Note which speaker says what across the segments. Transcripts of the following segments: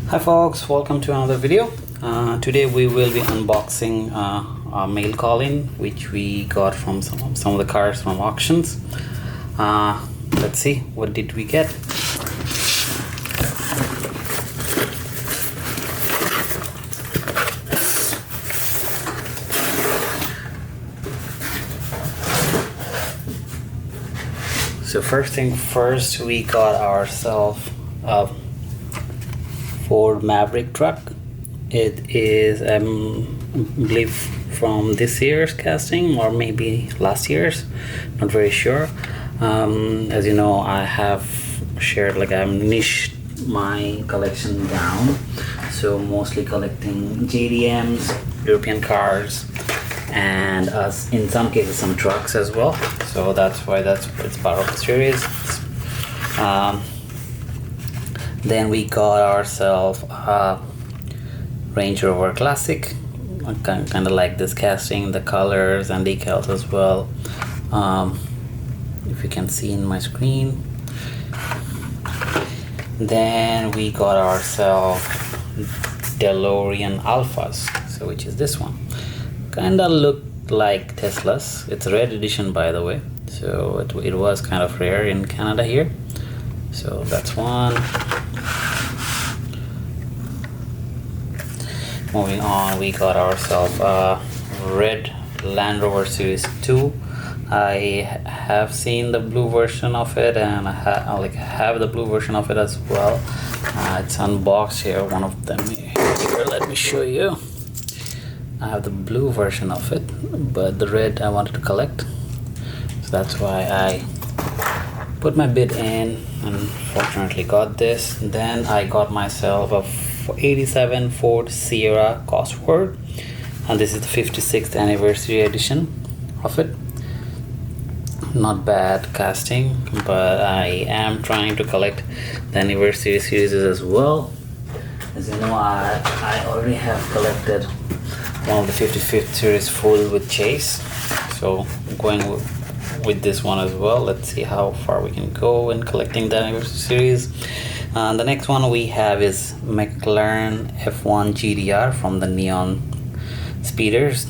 Speaker 1: Hi folks, welcome to another video. Today we will be unboxing a mail call-in which we got from some of the cars from auctions. Let's see, what did we get? So first thing first, we got ourselves a Ford Maverick truck. It is I believe from this year's casting or maybe last year's, not very sure. As you know, I have shared, like, I've niched my collection down, so mostly collecting JDMs, European cars, and in some cases some trucks as well. So that's why it's part of the series. Then we got ourselves a Range Rover Classic. I kind of like this casting, the colors and decals as well. If you can see in my screen. Then we got ourselves DeLorean Alphas, so which is this one. Kind of looked like Teslas. It's a red edition, by the way, so it was kind of rare in Canada here. So that's one. Moving on, we got ourselves a red Land Rover Series 2. I have seen the blue version of it, and I have the blue version of it as well. It's unboxed here, one of them here. Let me show you. I have the blue version of it, but the red I wanted to collect, so that's why I put my bid in and fortunately got this. Then I got myself a 87 Ford Sierra Cosworth, and this is the 56th anniversary edition of it. Not bad casting, but I am trying to collect the anniversary series as well. As you know, I already have collected one of the 55th series full with chase, so I'm going with this one as well. Let's see how far we can go in collecting the anniversary series. The next one we have is McLaren F1 GTR from the Neon Speeders.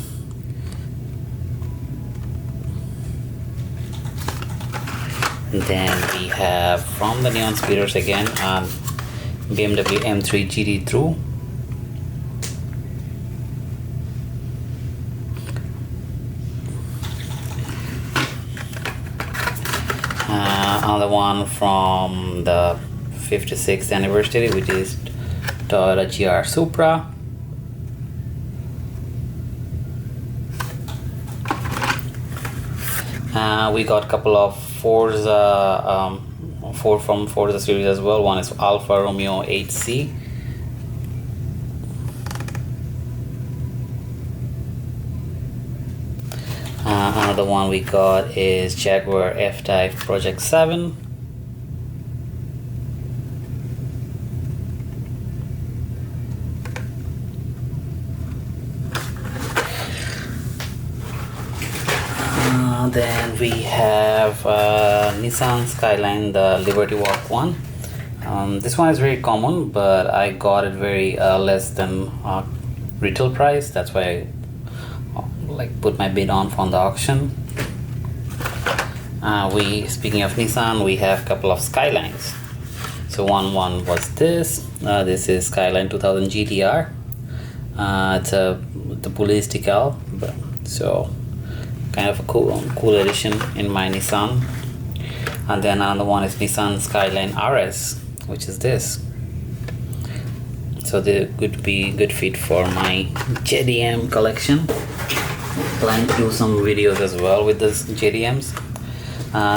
Speaker 1: And then we have from the Neon Speeders again BMW M3 GT3. Another one from the 56th anniversary, which is Toyota GR Supra. We got a couple of Forza, Ford from Forza series as well. One is Alfa Romeo 8C. Another one we got is Jaguar F-Type Project 7. Then we have Nissan Skyline, the Liberty Walk one. This one is very common, but I got it very less than retail price. That's why I put my bid on from the auction. Speaking of Nissan, we have a couple of Skylines. So one was this. This is Skyline 2000 GTR. It's the police decal, so kind of a cool edition in my Nissan. And then another one is Nissan Skyline RS, which is this. So they could be good fit for my JDM collection. Plan to do some videos as well with this JDMs.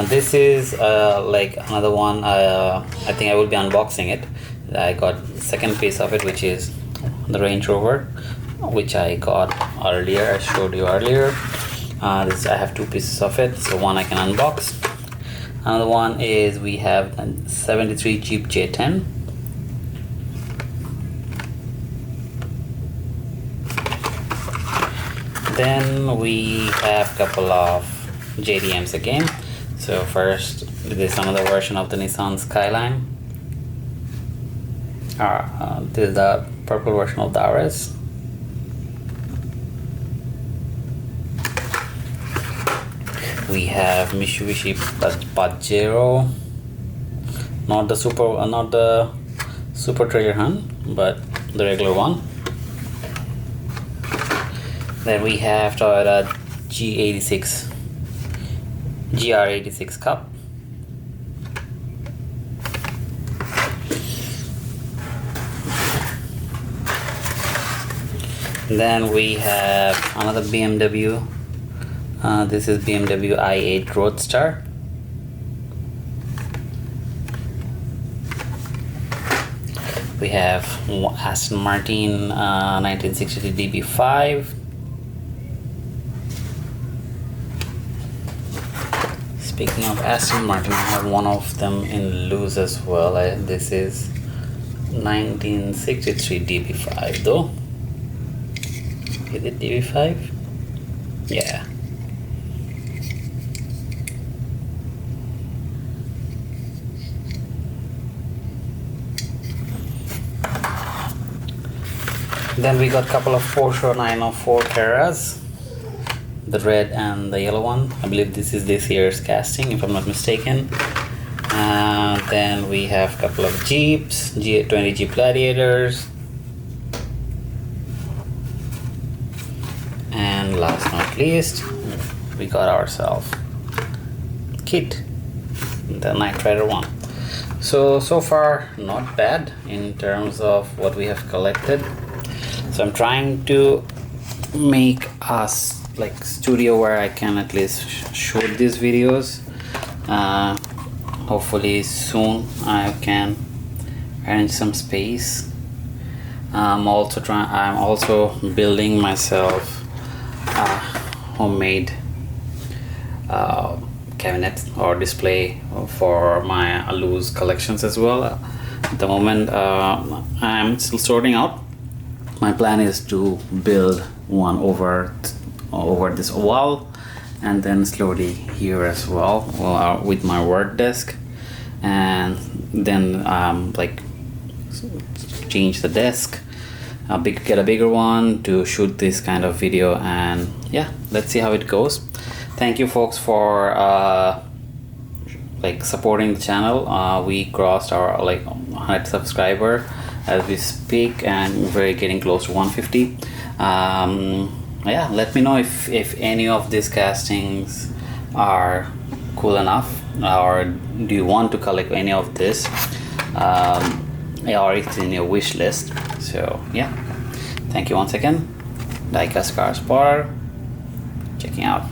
Speaker 1: This is like another one. I think I will be unboxing it. I got the second piece of it, which is the Range Rover, which I got earlier. I showed you earlier. I have two pieces of it, so one I can unbox. Another one is we have a 73 Jeep J10. Then we have a couple of JDMs again. So first, this is another version of the Nissan Skyline. This is the purple version of the RS. We have Mitsubishi Pajero, not the super treasure hunt, but the regular one. Then we have Toyota GR86 Cup. Then we have another BMW. This is BMW i8 Roadster. We have Aston Martin 1963 DB5. Speaking of Aston Martin, I have one of them in loose as well. This is 1963 DB5 though. Is it DB5? Yeah. Then we got a couple of Porsche 904 Carreras, the red and the yellow one. I believe this is this year's casting, if I'm not mistaken. Then we have a couple of Jeeps, 20 Jeep Gladiators. And last but not least, we got ourselves Kit, the Knight Rider one. So far not bad in terms of what we have collected. So I'm trying to make us like studio where I can at least shoot these videos. Hopefully soon I can arrange some space. I'm also building myself a homemade cabinet or display for my loose collections as well. At the moment I'm still sorting out. My plan is to build one over this wall, and then slowly here as well with my work desk, and then like change the desk, get a bigger one to shoot this kind of video. And yeah, let's see how it goes. Thank you folks for like supporting the channel. We crossed our like 100 subscriber as we speak, and we're getting close to 150. Yeah, let me know if any of these castings are cool enough, or do you want to collect any of this, or it's in your wish list. So yeah, thank you once again. Diecast Car Spotter checking out.